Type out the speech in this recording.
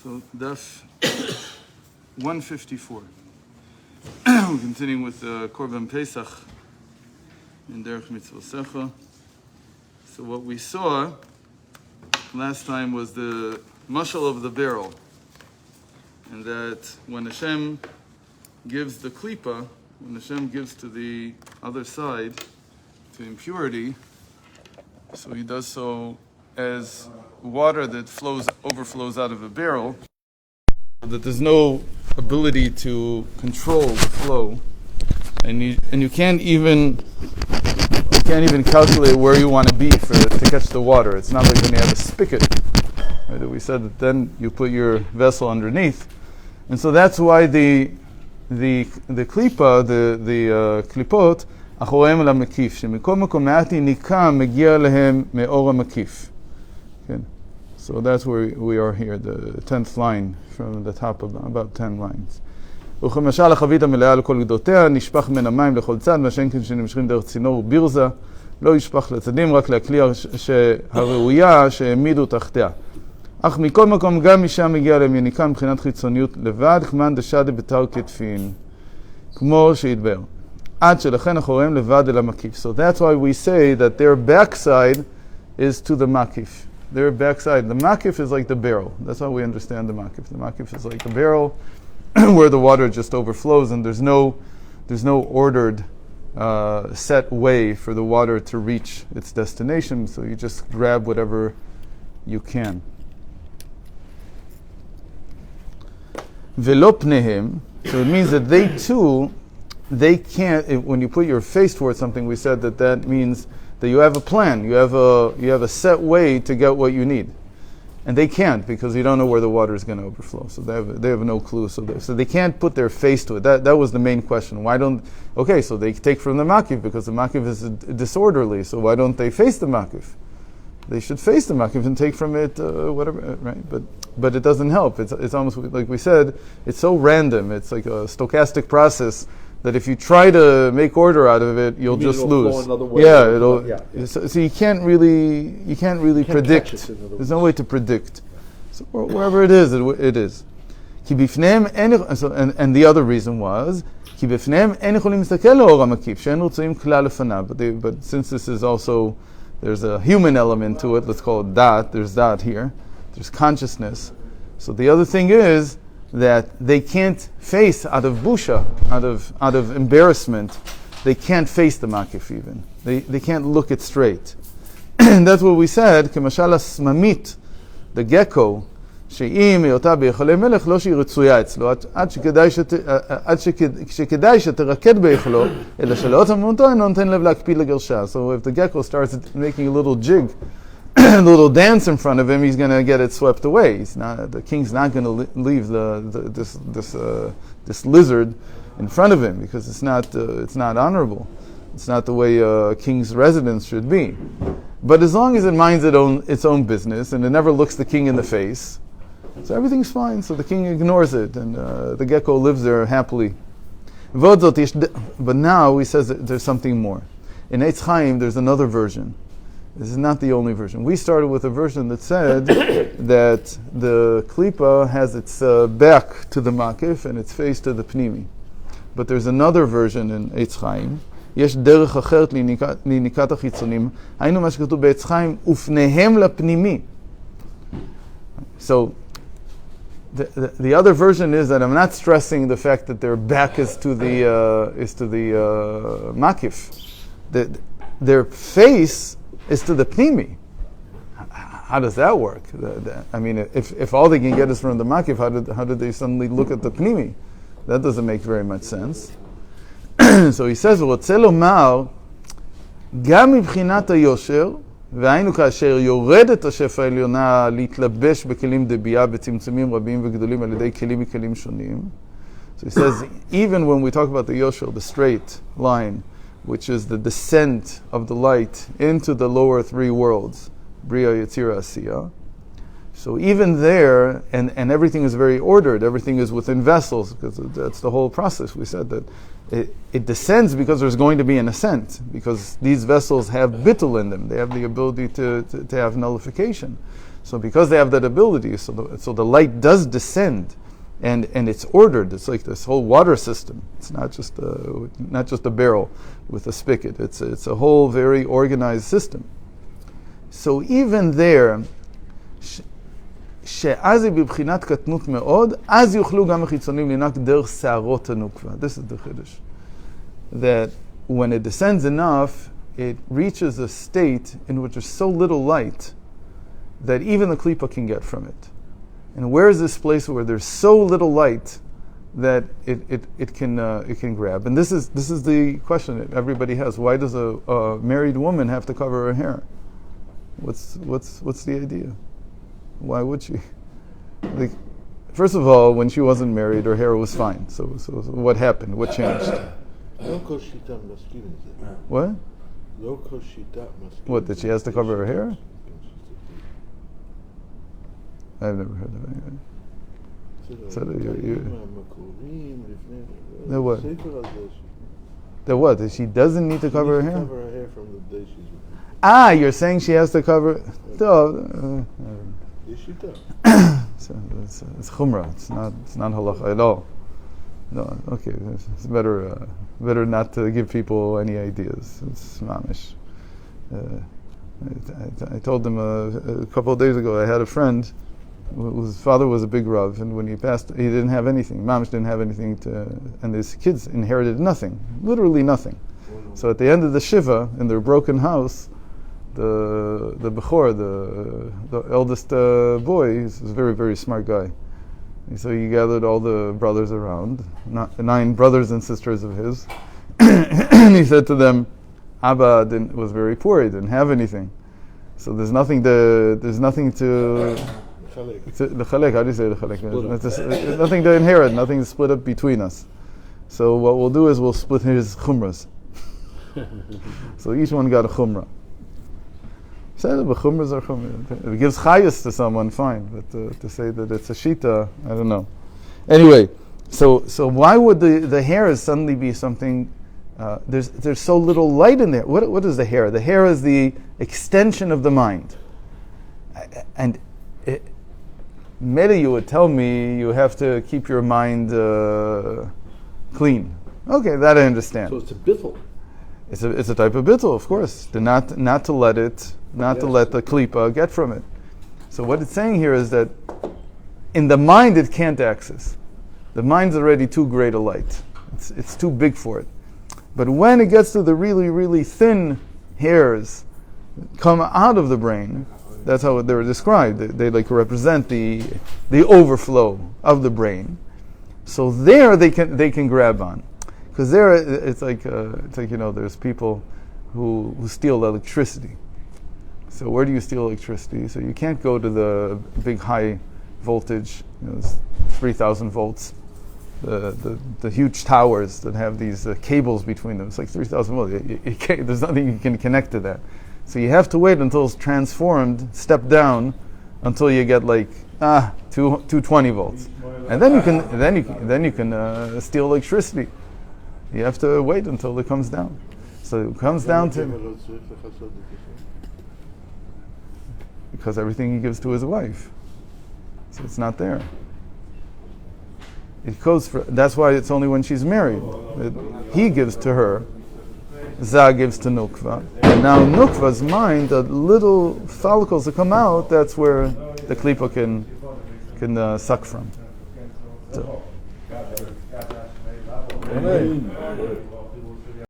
So Daf 154. We're continuing with Korban Pesach in Derech Mitzvosecha. So what we saw last time was the mashal of the barrel, and that when Hashem gives the klipa, when Hashem gives to the other side, to impurity, so he does so as water that overflows out of a barrel, that there's no ability to control the flow, and you can't even calculate where you want to be to catch the water. It's not like when you have a spigot. Right? We said that then you put your vessel underneath, and so that's why the klipa, the klipot, אחוריהם אל המקיף, שמכל מקום מעט יניקה מגיע להם מאור המקיף. Okay. So that's where we are here, the 10th line from the top of about 10 lines. וכמשל החבית המלאה לכל גדותיה, נשפך מן המים לכל צד, והשאין כן שנמשכים דרך צינור ובירזה, לא ישפך לצדים, רק להכלי הראויה שהעמידו תחתיה. אך מכל מקום גם משם מגיע להם יניקה מבחינת חיצוניות לבד, כמן דשדה בתר כתפין, כמו שהתבאר. עד שלכן אחוריהם לבד אל המקיף. So that's why we say that their backside is to the makif. Their backside. The makif is like the barrel. That's how we understand the makif. The makif is like the barrel where the water just overflows, and there's no ordered set way for the water to reach its destination, so you just grab whatever you can. Velo pnehem, so it means that they too, they can't, when you put your face towards something, we said that means that you have a plan, you have a set way to get what you need. And they can't, because you don't know where the water is going to overflow. So they have no clue. So they can't put their face to it. That was the main question. So they take from the makif, because the makif is disorderly. So why don't they face the makif? They should face the makif and take from it whatever, right? But it doesn't help. It's almost like we said, it's so random. It's like a stochastic process that if you try to make order out of it, you'll just lose. So you can't really predict. There's no way to predict. So wherever it is, it is. And the other reason was, but since this is also, there's a human element to it, let's call it that, there's that here, there's consciousness. So the other thing is that they can't face out of busha, out of embarrassment, they can't face the makif even. They can't look it straight. And that's what we said, כמשל הסממית, the gecko, שאם היותה ביכולי מלך, לא שהיא רצויה אצלו, עד שכדאי שתרקד ביכולו, אלא שלא תמותו, אינו נותן לב להקפיד לגרשה. So if the gecko starts making a little jig, a little dance in front of him, he's going to get it swept away. The king's not going to leave this lizard in front of him, because it's not honorable. It's not the way a king's residence should be. But as long as it minds its own business and it never looks the king in the face, so everything's fine. So the king ignores it, and the gecko lives there happily. But now he says that there's something more. In Eitz Chaim, there's another version. This is not the only version. We started with a version that said that the klipa has its back to the makif and its face to the pnimi. But there's another version in Eitz Chaim. יש דרך אחרת לניקת החיצונים. היינו מה שכתוב בעץ חיים, ופניהם לפנימי. So, the other version is that I'm not stressing the fact that their back is to the makif. Their face is to the pnimi. How does that work? I mean, if all they can get is from the makif, how did they suddenly look at the pnimi? That doesn't make very much sense. So he says, רוצה לומר, גם מבחינת היושר, והיינו כאשר יורדת השפע העליונה להתלבש בכלים דבייה בצמצומים רבים וגדולים על ידי כלים מכלים שונים. So he says, even when we talk about the yosher, the straight line, which is the descent of the light into the lower three worlds, Bria, Yetzira, Asiya. So even there, and everything is very ordered, everything is within vessels, because that's the whole process. We said that it descends because there's going to be an ascent, because these vessels have bittul in them. They have the ability to have nullification. So because they have that ability, so the light does descend, and it's ordered. It's like this whole water system. It's not just a barrel with a spigot. It's a whole very organized system. So even there, שאז היא בבחינת קטנות מאוד, אז יוכלו גם החיצונים לנהוג דרך שערות הנוקבה. This is the chiddush. That when it descends enough, it reaches a state in which there's so little light that even the klipa can get from it. And where is this place where there's so little light that it can grab? And this is the question that everybody has. Why does a married woman have to cover her hair? What's the idea? Why would she? Like, first of all, when she wasn't married, her hair was fine. So what happened? What changed? What? What, that she has to cover her hair? I've never heard of it. So the what? The what? That she doesn't need to cover her hair? Cover her hair from the day she's with me. You're saying she has to cover... It's chumrah. It's not halacha at all. No, okay. It's better not to give people any ideas. It's mamish. I told them a couple of days ago. I had a friend whose father was a big rav, and when he passed, he didn't have anything. Mamish didn't have anything and his kids inherited nothing, literally nothing. So at the end of the shiva, in their broken house, the bechor, the eldest boy, he's a very, very smart guy. And so he gathered all the brothers around, 9 brothers and sisters of his, and he said to them, Abba was very poor, he didn't have anything. So there's nothing to chalek, how do you say chalek? Nothing to inherit, nothing to split up between us. So what we'll do is we'll split his chumras. So each one got a chumrah. Said the chumras are chumrah. If it gives chayas to someone, fine. But to say that it's a shita, I don't know. Anyway, so why would the hairs suddenly be something? There's so little light in there. What is the hair? The hair is the extension of the mind. And maybe you would tell me you have to keep your mind clean. Okay, that I understand. So it's a bittul. It's a type of bittul, of course. Not to let the klipa get from it. So what it's saying here is that in the mind it can't access. The mind's already too great a light. It's too big for it. But when it gets to the really, really thin hairs come out of the brain, that's how they're described. They like represent the overflow of the brain. So there they can grab on. Because there, it's like there's people who steal electricity. So where do you steal electricity? So you can't go to the big high voltage, 3,000 volts, the huge towers that have these cables between them. It's like 3,000 volts. There's nothing you can connect to that. So you have to wait until it's transformed, step down, until you get like 220 volts, and then you can steal electricity. You have to wait until it comes down. So it comes down to... Because everything he gives to his wife. So it's not there. It goes for... That's why it's only when she's married. He gives to her. Zah gives to Nukva. And now Nukva's mind, the little follicles that come out, that's where the klipa can suck from. So. Amen.